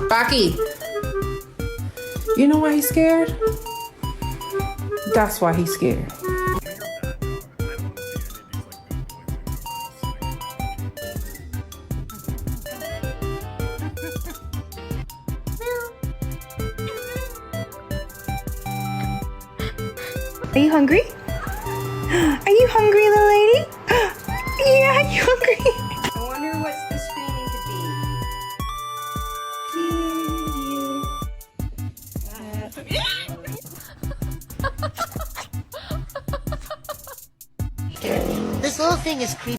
Baki. You know why he's scared? That's why he's scared. Are you hungry? Are you hungry, little lady? Yeah, are you hungry? I wonder what's the screaming could be. This whole thing is creepy.